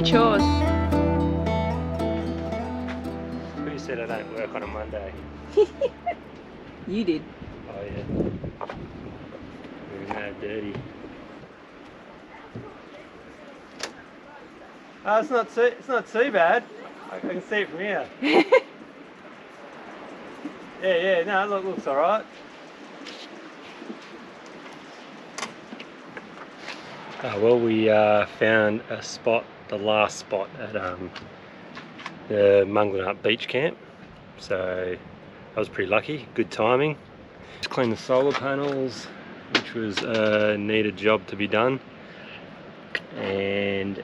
your chores. Who said I don't work on a Monday? You did. Oh yeah. We're mad dirty. Oh, it's not too bad. I can see it from here. Yeah, no, it looks alright. Well, we found a spot, the last spot at the Munglinup Beach Camp. So I was pretty lucky, good timing. Just cleaned the solar panels, which was a needed job to be done. And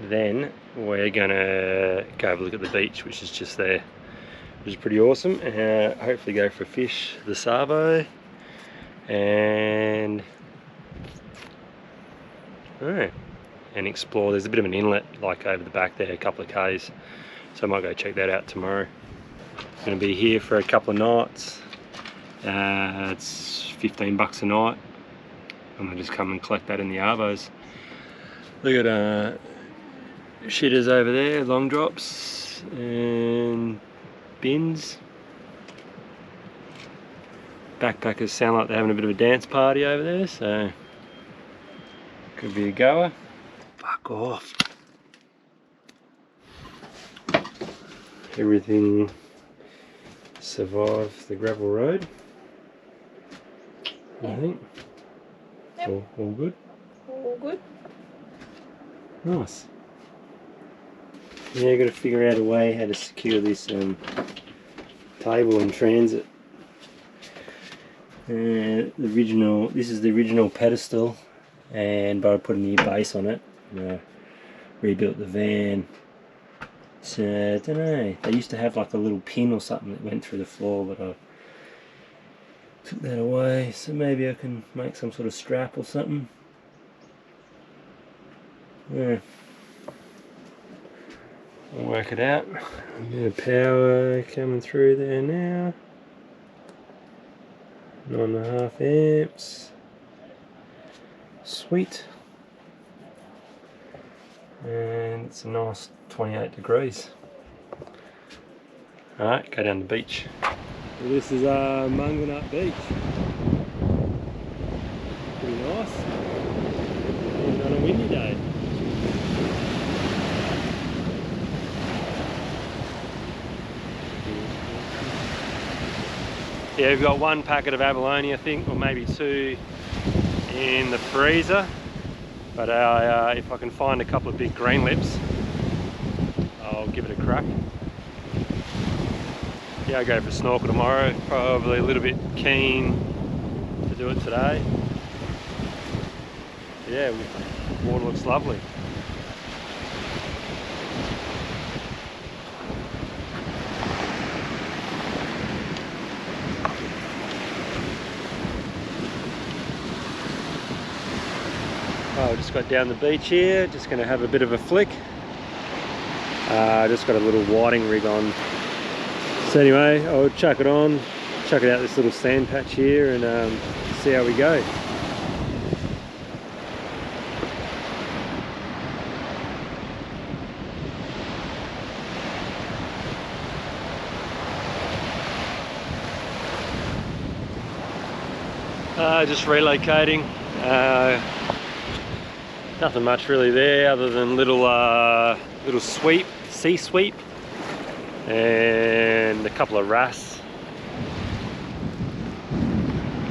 then we're gonna go have a look at the beach, which is just there, which is pretty awesome. Hopefully go for a fish, the Savo, and explore. There's a bit of an inlet like over the back there, a couple of k's, so I might go check that out tomorrow. I'm going to be here for a couple of nights. It's 15 bucks a night. I'm going to just come and collect that in the arvos. Look at shitters over there, long drops and bins. Backpackers sound like they're having a bit of a dance party over there, so could be a goer. Fuck off. Everything survived the gravel road, I think. Yep. All good? All good. Nice. Yeah, got to figure out a way how to secure this table in transit. This is the original pedestal, but I put a new base on it. Rebuilt the van. So I don't know. They used to have like a little pin or something that went through the floor, but I took that away. So maybe I can make some sort of strap or something. Yeah. I'll work it out. A bit of power coming through there now. 9.5 amps. Sweet. And it's a nice 28 degrees. Alright, go down the beach. Well, this is Munglinup Beach. Pretty nice. Even on a windy day. Yeah, we've got one packet of abalone, I think, or maybe two in the freezer. But if I can find a couple of big green lips, I'll give it a crack. Yeah, I'll go for a snorkel tomorrow. Probably a little bit keen to do it today. Yeah, water looks lovely. Oh, just got down the beach here, just going to have a bit of a flick. Just got a little whiting rig on. So anyway, I'll chuck it on, chuck it out this little sand patch here and see how we go. Just relocating. Nothing much really there other than little sea sweep and a couple of wrasse.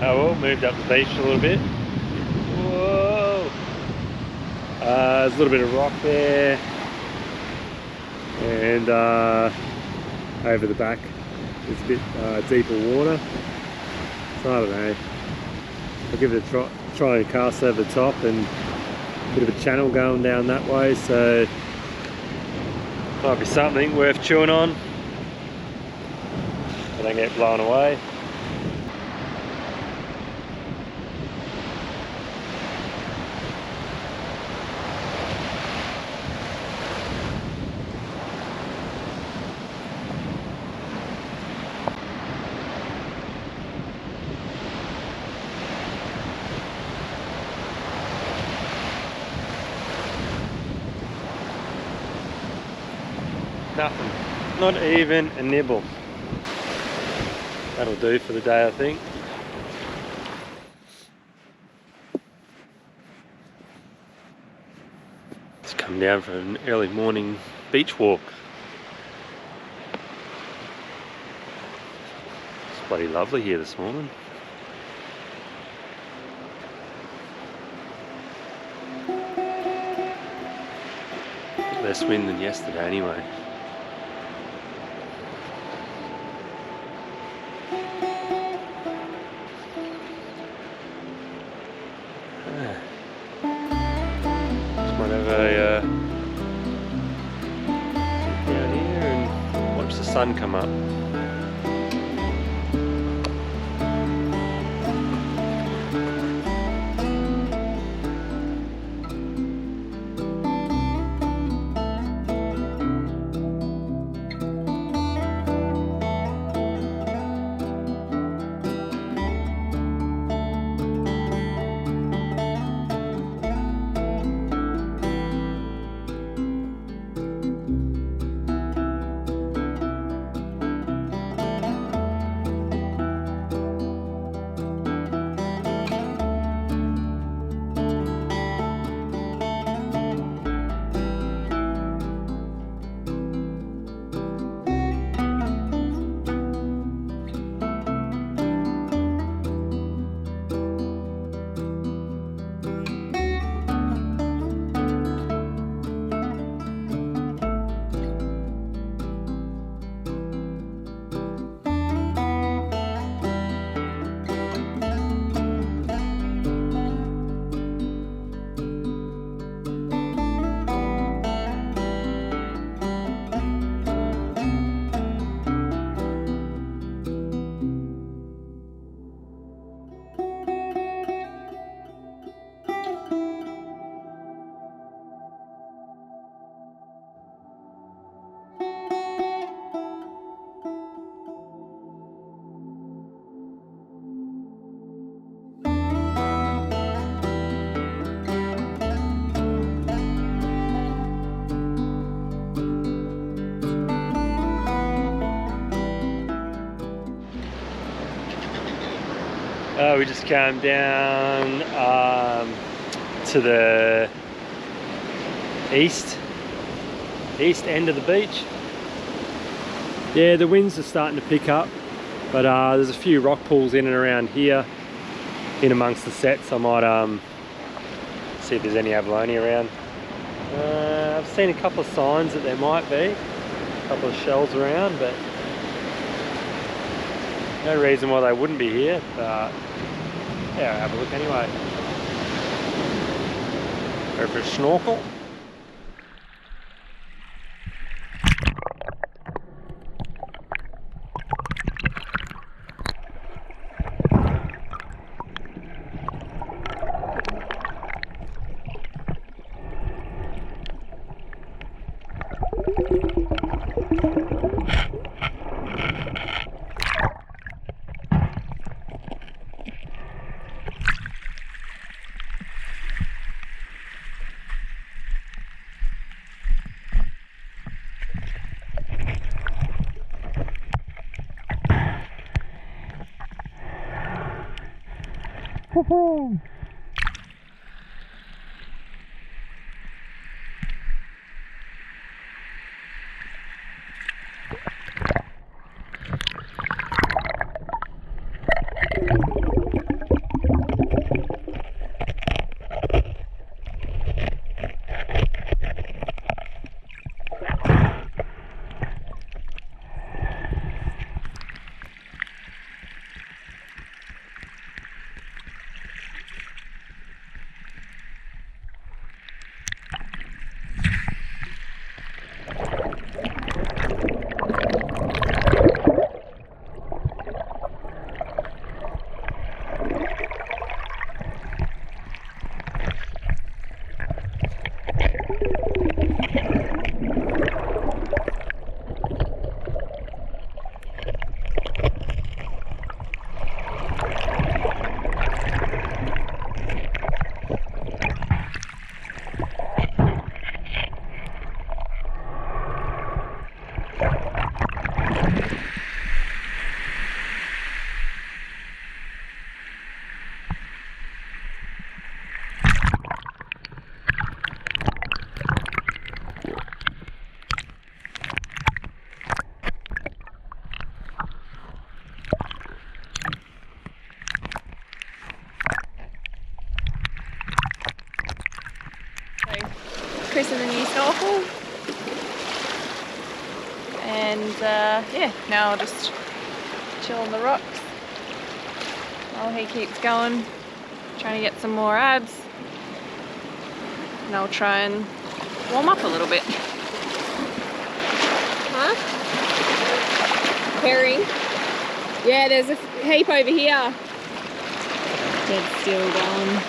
Oh well, moved up the beach a little bit. Whoa! There's a little bit of rock there, and over the back there's a bit deeper water. So I don't know. I'll give it a try and cast over the top, and a bit of a channel going down that way, so might be something worth chewing on. I don't get blown away. Nothing. Not even a nibble. That'll do for the day, I think. Let's come down for an early morning beach walk. It's bloody lovely here this morning. Less wind than yesterday anyway. Just might have a sit down here and watch the sun come up. We just came down to the east end of the beach. Yeah, the winds are starting to pick up, but there's a few rock pools in and around here, in amongst the sets. I might see if there's any abalone around. I've seen a couple of signs that there might be, a couple of shells around, but no reason why they wouldn't be here. But yeah, I'll have a look anyway. Go for a snorkel. christened the new snorkel. And yeah, now I'll just chill on the rocks while he keeps going, trying to get some more abs. And I'll try and warm up a little bit. Huh? Herring? Yeah, there's a heap over here. Dead still gone.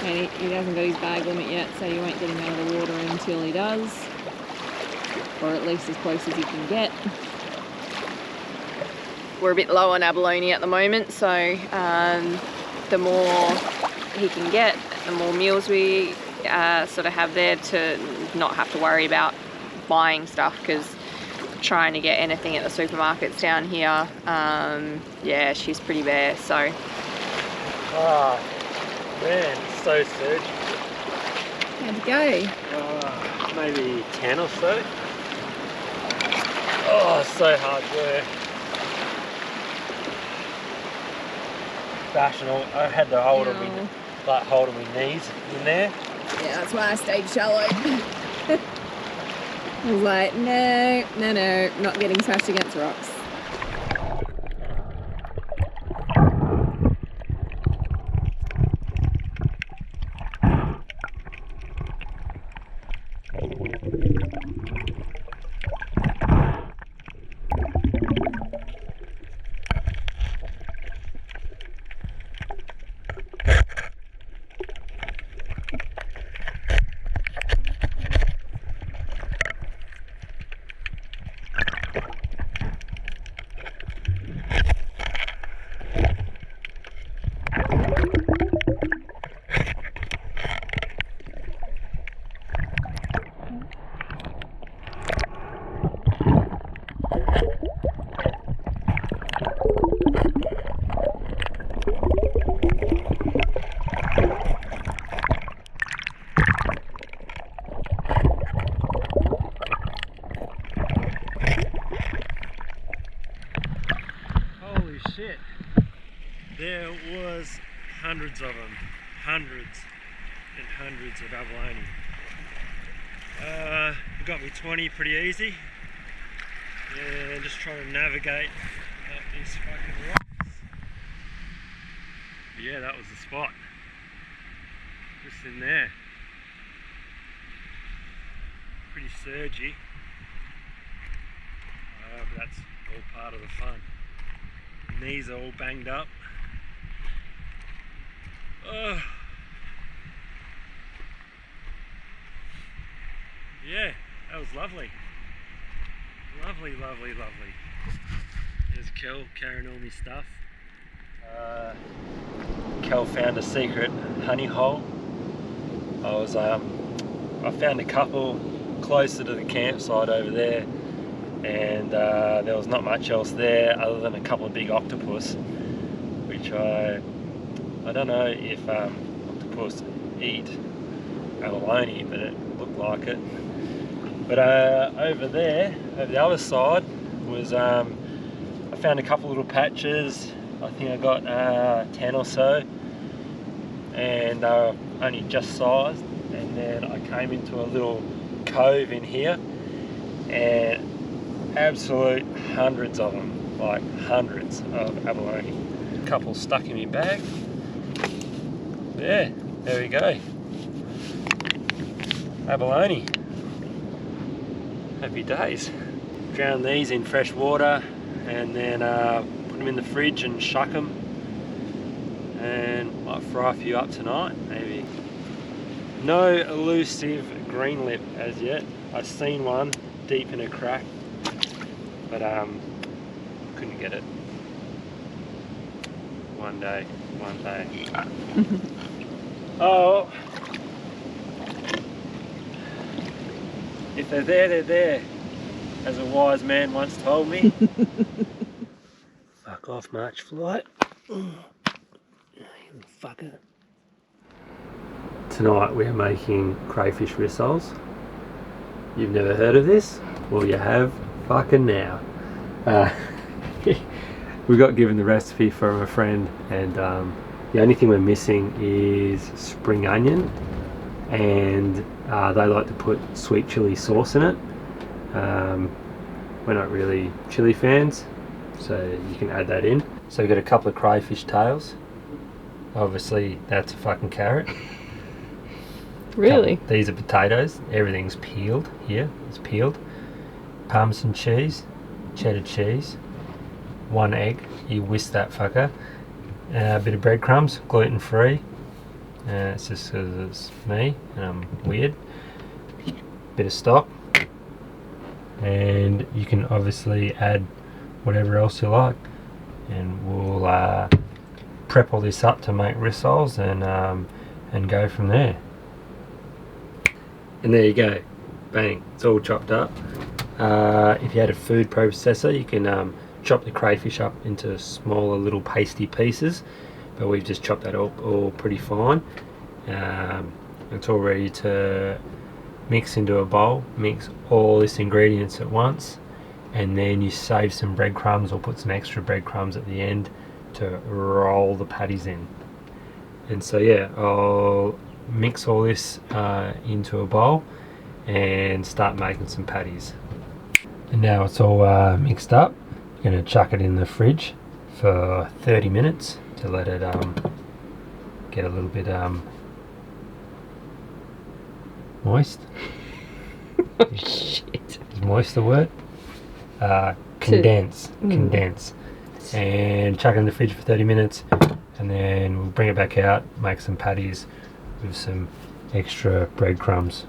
And he hasn't got his bag limit yet, so you won't get him out of the water until he does. Or at least as close as he can get. We're a bit low on abalone at the moment, so the more he can get, the more meals we sort of have there to not have to worry about buying stuff, because trying to get anything at the supermarkets down here, yeah, she's pretty bare, so. Oh, man, it's so surgy. How'd it go? Maybe 10 or so. Oh, so hard work. Bashing all, I had to hold on my knees in there. Yeah, that's why I stayed shallow. I was like, no, not getting smashed against rocks. Shit, there was hundreds of them, hundreds and hundreds of abalone. Got me 20 pretty easy, and just trying to navigate up these fucking rocks. But yeah, that was the spot, just in there. Pretty surgy, but that's all part of the fun. Knees are all banged up. Oh. Yeah, that was lovely. Lovely, lovely, lovely. There's Kel carrying all my stuff. Kel found a secret honey hole. I found a couple closer to the campsite over there, and there was not much else there other than a couple of big octopus, which I don't know if octopus eat abalone, but it looked like it. But over there, over the other side, was I found a couple little patches. I think I got 10 or so, and they were only just sized. And then I came into a little cove in here, and absolute hundreds of them, like hundreds of abalone. A couple stuck in my bag. Yeah, there we go. Abalone. Happy days. Drown these in fresh water, and then put them in the fridge and shuck them, and might fry a few up tonight, maybe. No elusive green lip as yet. I've seen one deep in a crack, but couldn't get it. One day. Oh, if they're there, they're there, as a wise man once told me. Fuck off, March flight. You fucker. Tonight we're making crayfish rissoles. You've never heard of this? Well, you have fucking now. We got given the recipe from a friend, and the only thing we're missing is spring onion and they like to put sweet chili sauce in it. We're not really chili fans, so you can add that in. So we've got a couple of crayfish tails. Obviously that's a fucking carrot. Really? These are potatoes. Everything's peeled here. It's peeled. Parmesan cheese, cheddar cheese, 1 egg. You whisk that fucker. A bit of breadcrumbs, gluten free. It's just because it's me and I'm weird. Bit of stock. And you can obviously add whatever else you like. And we'll prep all this up to make rissoles and go from there. And there you go, bang, it's all chopped up. If you had a food processor, you can chop the crayfish up into smaller little pasty pieces, but we've just chopped that all pretty fine. It's all ready to mix into a bowl. Mix all this ingredients at once, and then you save some breadcrumbs or put some extra breadcrumbs at the end to roll the patties in. And so yeah, I'll mix all this into a bowl and start making some patties. And now it's all mixed up, I'm going to chuck it in the fridge for 30 minutes to let it get a little bit moist. Shit. Is moist the word? Condense. And chuck it in the fridge for 30 minutes, and then we'll bring it back out, make some patties with some extra breadcrumbs.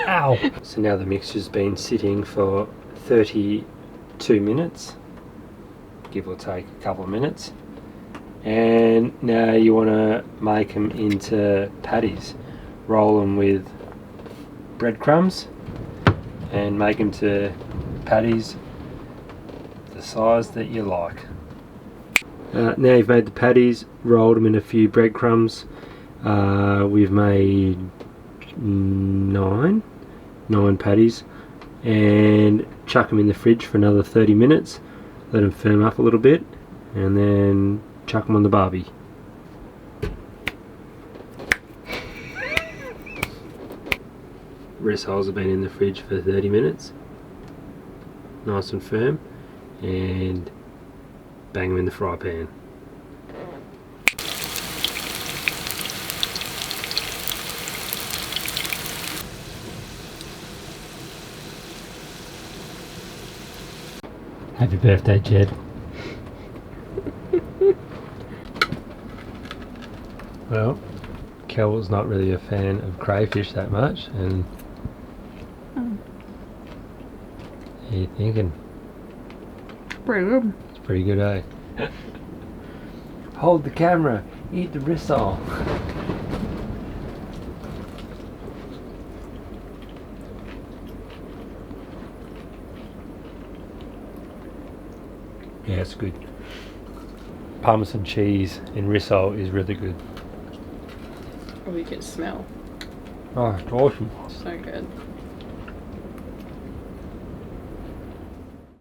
Ow! So now the mixture's been sitting for 32 minutes, give or take a couple of minutes, and now you want to make them into patties. Roll them with breadcrumbs and make them to patties the size that you like. Now you've made the patties, rolled them in a few breadcrumbs. We've made nine patties, and chuck them in the fridge for another 30 minutes. Let them firm up a little bit, and then chuck them on the barbie. Rissoles have been in the fridge for 30 minutes, nice and firm, and bang them in the fry pan. Happy birthday, Jed. Well, Kel's not really a fan of crayfish that much, and what are you thinking? Pretty good. It's pretty good, eh? Hold the camera, eat the rissole. Yeah, it's good. Parmesan cheese in rissole is really good. Oh, you can smell. Oh, it's awesome. So good.